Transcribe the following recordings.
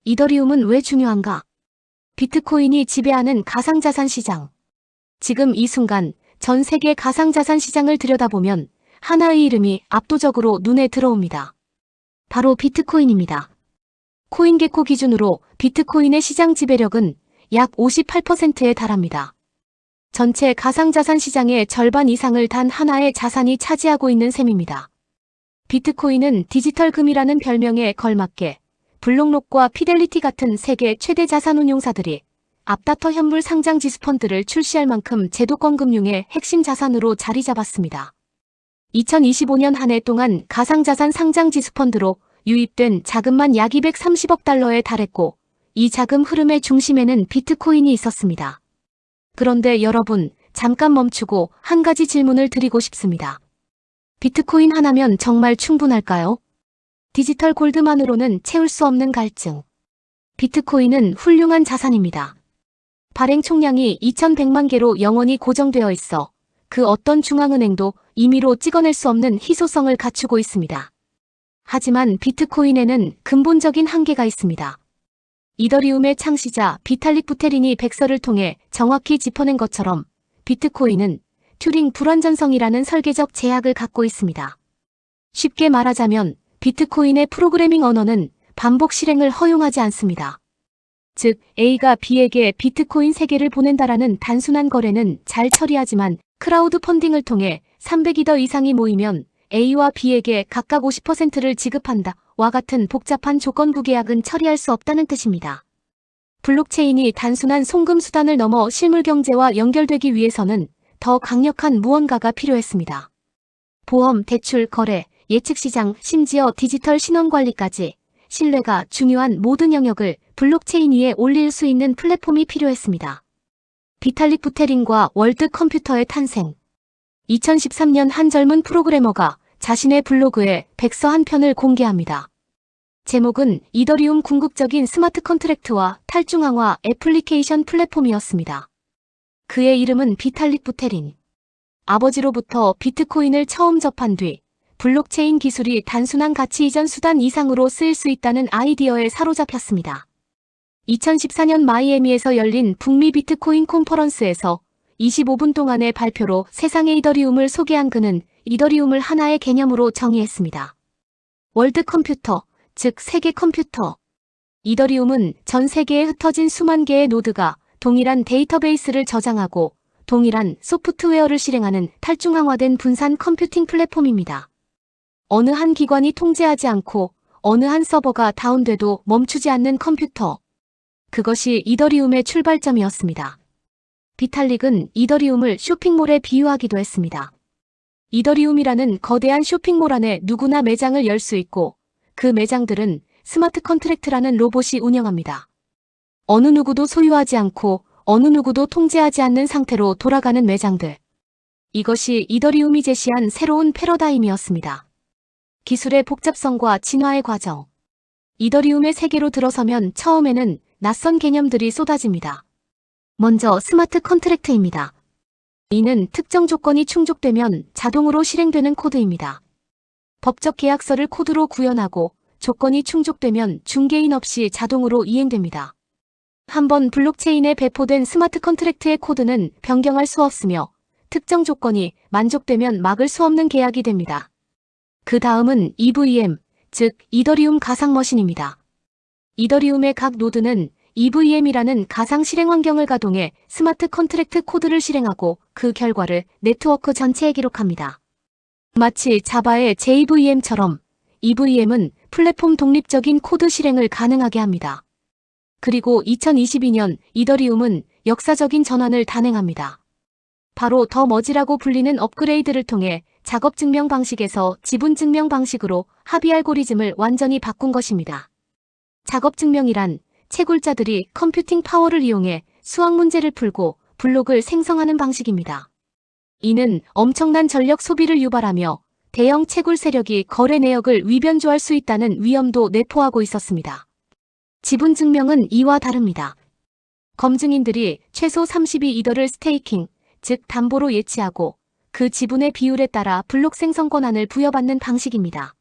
이더리움은 왜 중요한가? 비트코인이 지배하는 가상자산 시장. 지금 이 순간 전 세계 가상자산 시장을 들여다보면 하나의 이름이 압도적으로 눈에 들어옵니다. 바로 비트코인입니다. 코인게코 기준으로 비트코인의 시장 지배력은 약 58%에 달합니다. 전체 가상자산 시장의 절반 이상을 단 하나의 자산이 차지하고 있는 셈입니다. 비트코인은 디지털 금이라는 별명에 걸맞게 블록록과 피델리티 같은 세계 최대 자산운용사들이 앞다퉈 현물 상장 지수펀드를 출시할 만큼 제도권 금융의 핵심 자산으로 자리 잡았습니다. 2025년 한 해 동안 가상자산 상장 지수펀드로 유입된 자금만 약 230억 달러에 달했고 이 자금 흐름의 중심에는 비트코인이 있었습니다. 그런데 여러분, 잠깐 멈추고 한 가지 질문을 드리고 싶습니다. 비트코인 하나면 정말 충분할까요? 디지털 골드만으로는 채울 수 없는 갈증. 비트코인은 훌륭한 자산입니다. 발행 총량이 2100만 개로 영원히 고정되어 있어 그 어떤 중앙은행도 임의로 찍어낼 수 없는 희소성을 갖추고 있습니다. 하지만 비트코인에는 근본적인 한계가 있습니다. 이더리움의 창시자 비탈릭 부테린이 백서를 통해 정확히 짚어낸 것처럼 비트코인은 튜링 불완전성이라는 설계적 제약을 갖고 있습니다. 쉽게 말하자면 비트코인의 프로그래밍 언어는 반복 실행을 허용하지 않습니다. 즉, A가 B에게 비트코인 3개를 보낸다라는 단순한 거래는 잘 처리하지만 크라우드 펀딩을 통해 300이더 이상이 모이면 A와 B에게 각각 50%를 지급한다 와 같은 복잡한 조건부 계약은 처리할 수 없다는 뜻입니다. 블록체인이 단순한 송금 수단을 넘어 실물 경제와 연결되기 위해서는 더 강력한 무언가가 필요했습니다. 보험, 대출, 거래, 예측시장, 심지어 디지털 신원관리까지 신뢰가 중요한 모든 영역을 블록체인 위에 올릴 수 있는 플랫폼이 필요했습니다. 비탈릭 부테린과 월드 컴퓨터의 탄생. 2013년 한 젊은 프로그래머가 자신의 블로그에 백서 한 편을 공개합니다. 제목은 이더리움 궁극적인 스마트 컨트랙트와 탈중앙화 애플리케이션 플랫폼이었습니다. 그의 이름은 비탈릭 부테린. 아버지로부터 비트코인을 처음 접한 뒤 블록체인 기술이 단순한 가치 이전 수단 이상으로 쓰일 수 있다는 아이디어에 사로잡혔습니다. 2014년 마이애미에서 열린 북미 비트코인 컨퍼런스에서 25분 동안의 발표로 세상의 이더리움을 소개한 그는 이더리움을 하나의 개념으로 정의했습니다. 월드 컴퓨터, 즉 세계 컴퓨터. 이더리움은 전 세계에 흩어진 수만 개의 노드가 동일한 데이터베이스를 저장하고 동일한 소프트웨어를 실행하는 탈중앙화된 분산 컴퓨팅 플랫폼입니다. 어느 한 기관이 통제하지 않고 어느 한 서버가 다운돼도 멈추지 않는 컴퓨터. 그것이 이더리움의 출발점이었습니다. 비탈릭은 이더리움을 쇼핑몰에 비유하기도 했습니다. 이더리움이라는 거대한 쇼핑몰 안에 누구나 매장을 열 수 있고 그 매장들은 스마트 컨트랙트라는 로봇이 운영합니다. 어느 누구도 소유하지 않고 어느 누구도 통제하지 않는 상태로 돌아가는 매장들. 이것이 이더리움이 제시한 새로운 패러다임이었습니다. 기술의 복잡성과 진화의 과정. 이더리움의 세계로 들어서면 처음에는 낯선 개념들이 쏟아집니다. 먼저 스마트 컨트랙트입니다. 이는 특정 조건이 충족되면 자동으로 실행되는 코드입니다. 법적 계약서를 코드로 구현하고 조건이 충족되면 중개인 없이 자동으로 이행됩니다. 한번 블록체인에 배포된 스마트 컨트랙트의 코드는 변경할 수 없으며 특정 조건이 만족되면 막을 수 없는 계약이 됩니다. 그 다음은 EVM, 즉 이더리움 가상머신입니다. 이더리움의 각 노드는 EVM이라는 가상 실행 환경을 가동해 스마트 컨트랙트 코드를 실행하고 그 결과를 네트워크 전체에 기록합니다. 마치 자바의 JVM처럼 EVM은 플랫폼 독립적인 코드 실행을 가능하게 합니다. 그리고 2022년 이더리움은 역사적인 전환을 단행합니다. 바로 더 머지라고 불리는 업그레이드를 통해 작업 증명 방식에서 지분 증명 방식으로 합의 알고리즘을 완전히 바꾼 것입니다. 작업 증명이란 채굴자들이 컴퓨팅 파워를 이용해 수학 문제를 풀고 블록을 생성하는 방식입니다. 이는 엄청난 전력 소비를 유발하며 대형 채굴 세력이 거래 내역을 위변조할 수 있다는 위험도 내포하고 있었습니다. 지분 증명은 이와 다릅니다. 검증인들이 최소 32이더를 스테이킹, 즉 담보로 예치하고 그 지분의 비율에 따라 블록 생성 권한을 부여받는 방식입니다.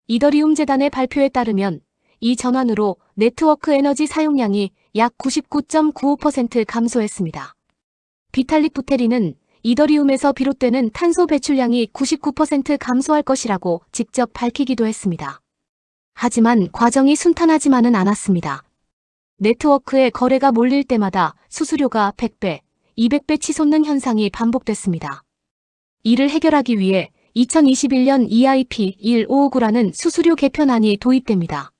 이더리움 재단의 발표에 따르면 이 전환으로 네트워크 에너지 사용량이 약 99.95% 감소했습니다. 비탈릭 부테린은 이더리움에서 비롯되는 탄소 배출량이 99% 감소할 것이라고 직접 밝히기도 했습니다. 하지만 과정이 순탄하지만은 않았습니다. 네트워크에 거래가 몰릴 때마다 수수료가 100배, 200배 치솟는 현상이 반복됐습니다. 이를 해결하기 위해 2021년 EIP-1559라는 수수료 개편안이 도입됩니다.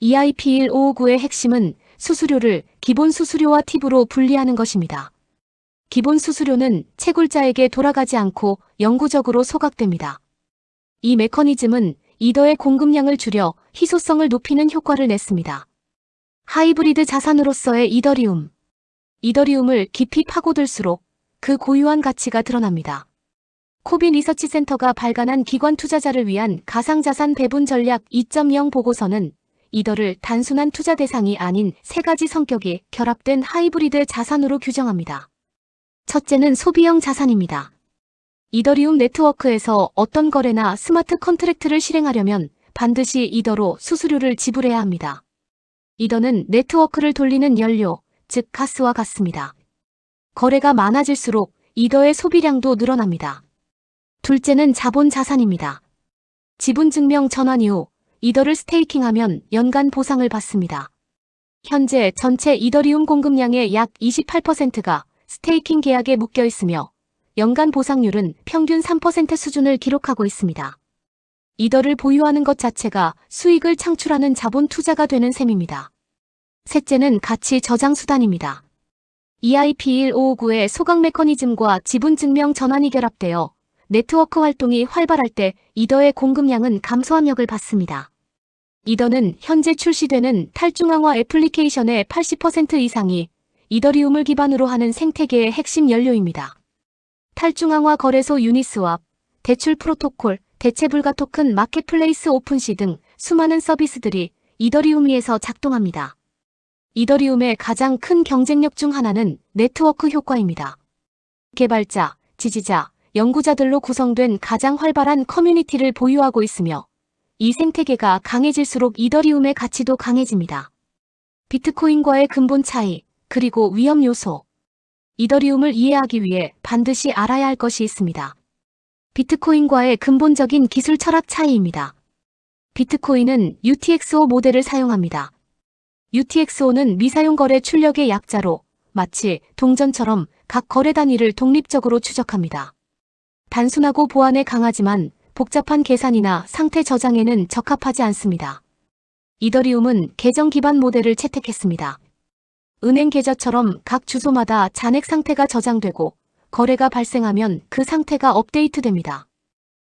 EIP-1559의 핵심은 수수료를 기본 수수료와 팁으로 분리하는 것입니다. 기본 수수료는 채굴자에게 돌아가지 않고 영구적으로 소각됩니다. 이 메커니즘은 이더의 공급량을 줄여 희소성을 높이는 효과를 냈습니다. 하이브리드 자산으로서의 이더리움. 이더리움을 깊이 파고들수록 그 고유한 가치가 드러납니다. 코빈 리서치 센터가 발간한 기관 투자자를 위한 가상자산 배분 전략 2.0 보고서는 이더를 단순한 투자 대상이 아닌 세 가지 성격이 결합된 하이브리드 자산으로 규정합니다. 첫째는 소비형 자산입니다. 이더리움 네트워크에서 어떤 거래나 스마트 컨트랙트를 실행하려면 반드시 이더로 수수료를 지불해야 합니다. 이더는 네트워크를 돌리는 연료, 즉 가스와 같습니다. 거래가 많아질수록 이더의 소비량도 늘어납니다. 둘째는 자본 자산입니다. 지분증명 전환 이후 이더를 스테이킹하면 연간 보상을 받습니다. 현재 전체 이더리움 공급량의 약 28%가 스테이킹 계약에 묶여 있으며 연간 보상률은 평균 3% 수준을 기록하고 있습니다. 이더를 보유하는 것 자체가 수익을 창출하는 자본 투자가 되는 셈입니다. 셋째는 가치 저장 수단입니다. EIP-1559의 소각 메커니즘과 지분 증명 전환이 결합되어 네트워크 활동이 활발할 때 이더의 공급량은 감소 압력을 받습니다. 이더는 현재 출시되는 탈중앙화 애플리케이션의 80% 이상이 이더리움을 기반으로 하는 생태계의 핵심 연료입니다. 탈중앙화 거래소 유니스왑, 대출 프로토콜, 대체불가 토큰 마켓플레이스 오픈시 등 수많은 서비스들이 이더리움 위에서 작동합니다. 이더리움의 가장 큰 경쟁력 중 하나는 네트워크 효과입니다. 개발자, 지지자, 연구자들로 구성된 가장 활발한 커뮤니티를 보유하고 있으며 이 생태계가 강해질수록 이더리움의 가치도 강해집니다. 비트코인과의 근본 차이, 그리고 위험 요소. 이더리움을 이해하기 위해 반드시 알아야 할 것이 있습니다. 비트코인과의 근본적인 기술 철학 차이입니다. 비트코인은 UTXO 모델을 사용합니다. UTXO는 미사용 거래 출력의 약자로 마치 동전처럼 각 거래 단위를 독립적으로 추적합니다. 단순하고 보안에 강하지만 복잡한 계산이나 상태 저장에는 적합하지 않습니다. 이더리움은 계정 기반 모델을 채택했습니다. 은행 계좌처럼 각 주소마다 잔액 상태가 저장되고 거래가 발생하면 그 상태가 업데이트됩니다.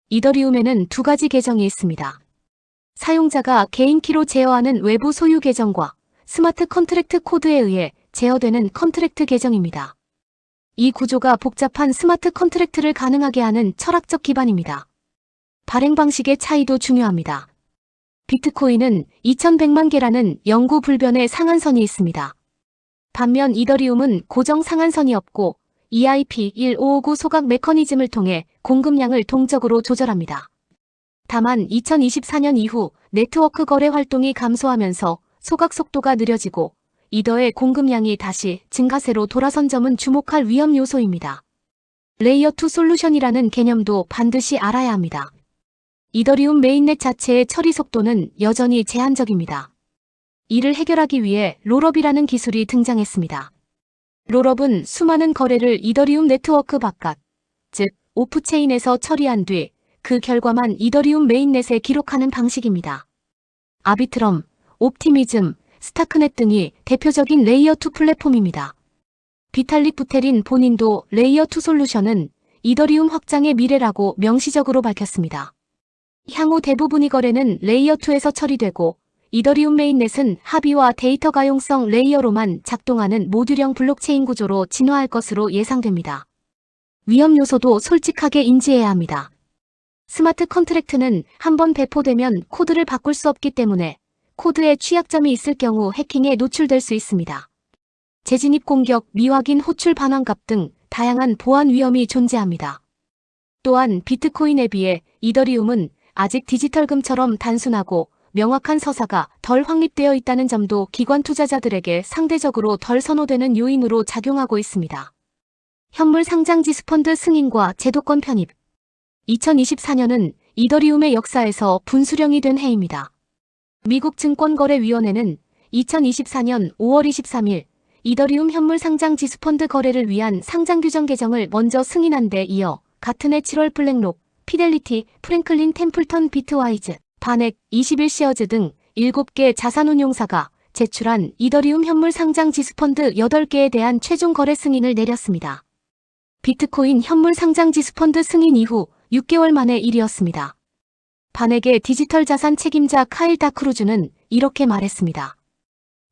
이더리움에는 두 가지 계정이 있습니다. 사용자가 개인키로 제어하는 외부 소유 계정과 스마트 컨트랙트 코드에 의해 제어되는 컨트랙트 계정입니다. 이 구조가 복잡한 스마트 컨트랙트를 가능하게 하는 철학적 기반입니다. 발행 방식의 차이도 중요합니다. 비트코인은 2100만 개라는 영구 불변의 상한선이 있습니다. 반면 이더리움은 고정 상한선이 없고 EIP-1559 소각 메커니즘을 통해 공급량을 동적으로 조절합니다. 다만 2024년 이후 네트워크 거래 활동이 감소하면서 소각 속도가 느려지고 이더의 공급량이 다시 증가세로 돌아선 점은 주목할 위험 요소입니다. 레이어 2 솔루션이라는 개념도 반드시 알아야 합니다. 이더리움 메인넷 자체의 처리 속도는 여전히 제한적입니다. 이를 해결하기 위해 롤업이라는 기술이 등장했습니다. 롤업은 수많은 거래를 이더리움 네트워크 바깥, 즉 오프체인에서 처리한 뒤 그 결과만 이더리움 메인넷에 기록하는 방식입니다. 아비트럼, 옵티미즘, 스타크넷 등이 대표적인 레이어 2 플랫폼입니다. 비탈릭 부테린 본인도 레이어 2 솔루션은 이더리움 확장의 미래라고 명시적으로 밝혔습니다. 향후 대부분의 거래는 레이어 2에서 처리되고 이더리움 메인넷은 합의와 데이터 가용성 레이어로만 작동하는 모듈형 블록체인 구조로 진화할 것으로 예상됩니다. 위험 요소도 솔직하게 인지해야 합니다. 스마트 컨트랙트는 한번 배포되면 코드를 바꿀 수 없기 때문에 코드에 취약점이 있을 경우 해킹에 노출될 수 있습니다. 재진입 공격, 미확인 호출 반환값 등 다양한 보안 위험이 존재합니다. 또한 비트코인에 비해 이더리움은 아직 디지털금처럼 단순하고 명확한 서사가 덜 확립되어 있다는 점도 기관 투자자들에게 상대적으로 덜 선호되는 요인으로 작용하고 있습니다. 현물 상장지수 펀드 승인과 제도권 편입. 2024년은 이더리움의 역사에서 분수령이 된 해입니다. 미국 증권거래위원회는 2024년 5월 23일 이더리움 현물 상장지수 펀드 거래를 위한 상장 규정 개정을 먼저 승인한 데 이어 같은 해 7월 블랙록, 피델리티, 프랭클린 템플턴 비트와이즈, 바넥, 21시어즈 등 7개 자산운용사가 제출한 이더리움 현물 상장지수 펀드 8개에 대한 최종 거래 승인을 내렸습니다. 비트코인 현물 상장지수 펀드 승인 이후 6개월 만의 일이었습니다. 바넥의 디지털 자산 책임자 카일 다크루즈는 이렇게 말했습니다.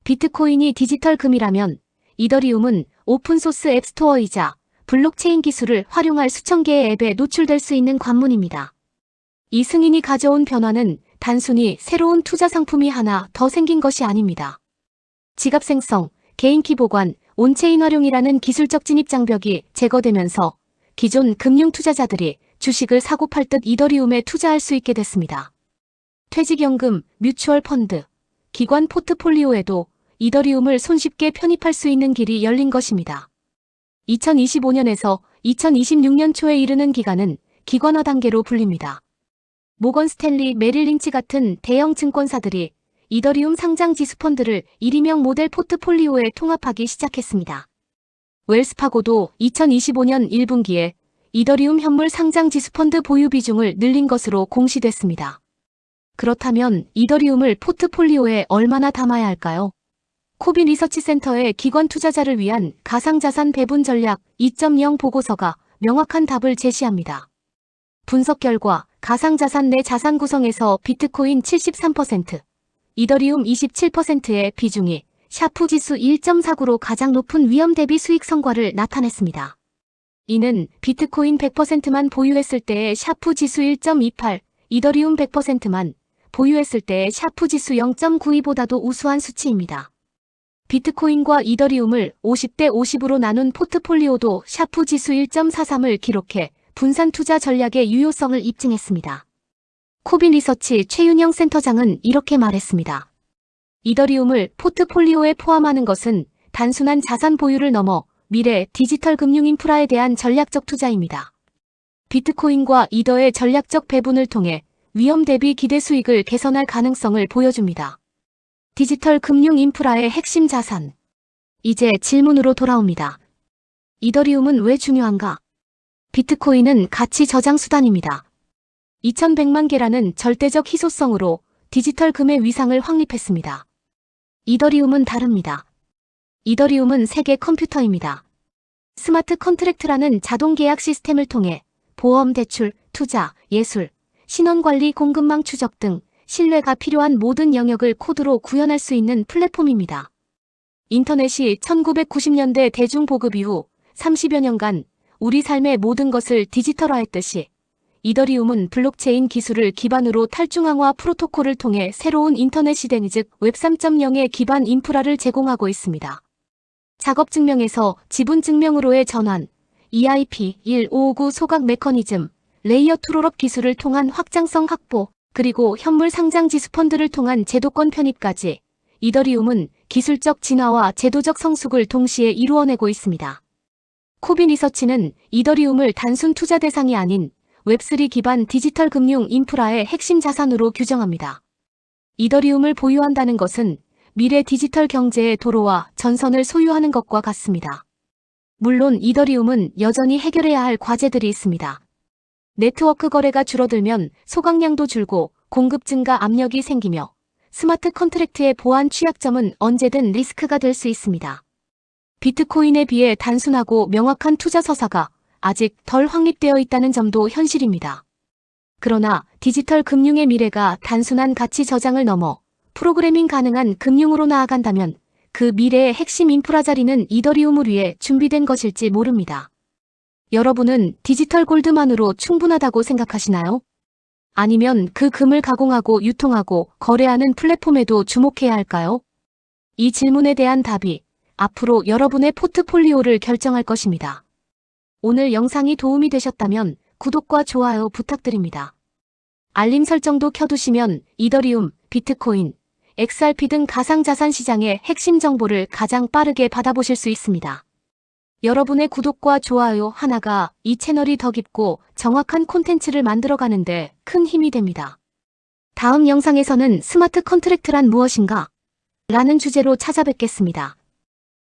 비트코인이 디지털 금이라면 이더리움은 오픈소스 앱스토어이자 블록체인 기술을 활용할 수천 개의 앱에 노출될 수 있는 관문입니다. 이 승인이 가져온 변화는 단순히 새로운 투자 상품이 하나 더 생긴 것이 아닙니다. 지갑 생성, 개인키 보관, 온체인 활용이라는 기술적 진입 장벽이 제거되면서 기존 금융 투자자들이 주식을 사고 팔듯 이더리움에 투자할 수 있게 됐습니다. 퇴직연금, 뮤추얼 펀드, 기관 포트폴리오에도 이더리움을 손쉽게 편입할 수 있는 길이 열린 것입니다. 2025년에서 2026년 초에 이르는 기간은 기관화 단계로 불립니다. 모건 스탠리, 메릴 린치 같은 대형 증권사들이 이더리움 상장 지수 펀드를 1위명 모델 포트폴리오에 통합하기 시작했습니다. 웰스파고도 2025년 1분기에 이더리움 현물 상장 지수 펀드 보유 비중을 늘린 것으로 공시됐습니다. 그렇다면 이더리움을 포트폴리오에 얼마나 담아야 할까요? 코비 리서치 센터의 기관 투자자를 위한 가상자산 배분 전략 2.0 보고서가 명확한 답을 제시합니다. 분석 결과 가상자산 내 자산 구성에서 비트코인 73%, 이더리움 27%의 비중이 샤프 지수 1.49로 가장 높은 위험 대비 수익 성과를 나타냈습니다. 이는 비트코인 100%만 보유했을 때의 샤프 지수 1.28, 이더리움 100%만 보유했을 때의 샤프 지수 0.92보다도 우수한 수치입니다. 비트코인과 이더리움을 50대 50으로 나눈 포트폴리오도 샤프 지수 1.43을 기록해 분산 투자 전략의 유효성을 입증했습니다. 코비 리서치 최윤영 센터장은 이렇게 말했습니다. 이더리움을 포트폴리오에 포함하는 것은 단순한 자산 보유를 넘어 미래 디지털 금융 인프라에 대한 전략적 투자입니다. 비트코인과 이더의 전략적 배분을 통해 위험 대비 기대 수익을 개선할 가능성을 보여줍니다. 디지털 금융 인프라의 핵심 자산. 이제 질문으로 돌아옵니다. 이더리움은 왜 중요한가? 비트코인은 가치 저장 수단입니다. 2100만 개라는 절대적 희소성으로 디지털 금의 위상을 확립했습니다. 이더리움은 다릅니다. 이더리움은 세계 컴퓨터입니다. 스마트 컨트랙트라는 자동 계약 시스템을 통해 보험, 대출, 투자, 예술, 신원관리, 공급망 추적 등 신뢰가 필요한 모든 영역을 코드로 구현할 수 있는 플랫폼입니다. 인터넷이 1990년대 대중보급 이후 30여 년간 우리 삶의 모든 것을 디지털화했듯이 이더리움은 블록체인 기술을 기반으로 탈중앙화 프로토콜을 통해 새로운 인터넷 시대 즉 웹 3.0의 기반 인프라를 제공하고 있습니다. 작업 증명에서 지분 증명으로의 전환, EIP-1559 소각 메커니즘, 레이어 2 롤업 기술을 통한 확장성 확보, 그리고 현물 상장 지수 펀드를 통한 제도권 편입까지 이더리움은 기술적 진화와 제도적 성숙을 동시에 이루어내고 있습니다. 코비 리서치는 이더리움을 단순 투자 대상이 아닌 웹3 기반 디지털 금융 인프라의 핵심 자산으로 규정합니다. 이더리움을 보유한다는 것은 미래 디지털 경제의 도로와 전선을 소유하는 것과 같습니다. 물론 이더리움은 여전히 해결해야 할 과제들이 있습니다. 네트워크 거래가 줄어들면 소각량도 줄고 공급 증가 압력이 생기며 스마트 컨트랙트의 보안 취약점은 언제든 리스크가 될 수 있습니다. 비트코인에 비해 단순하고 명확한 투자 서사가 아직 덜 확립되어 있다는 점도 현실입니다. 그러나 디지털 금융의 미래가 단순한 가치 저장을 넘어 프로그래밍 가능한 금융으로 나아간다면 그 미래의 핵심 인프라 자리는 이더리움을 위해 준비된 것일지 모릅니다. 여러분은 디지털 골드만으로 충분하다고 생각하시나요? 아니면 그 금을 가공하고 유통하고 거래하는 플랫폼에도 주목해야 할까요? 이 질문에 대한 답이 앞으로 여러분의 포트폴리오를 결정할 것입니다. 오늘 영상이 도움이 되셨다면 구독과 좋아요 부탁드립니다. 알림 설정도 켜두시면 이더리움, 비트코인, XRP 등 가상자산 시장의 핵심 정보를 가장 빠르게 받아보실 수 있습니다. 여러분의 구독과 좋아요 하나가 이 채널이 더 깊고 정확한 콘텐츠를 만들어가는데 큰 힘이 됩니다. 다음 영상에서는 스마트 컨트랙트란 무엇인가? 라는 주제로 찾아뵙겠습니다.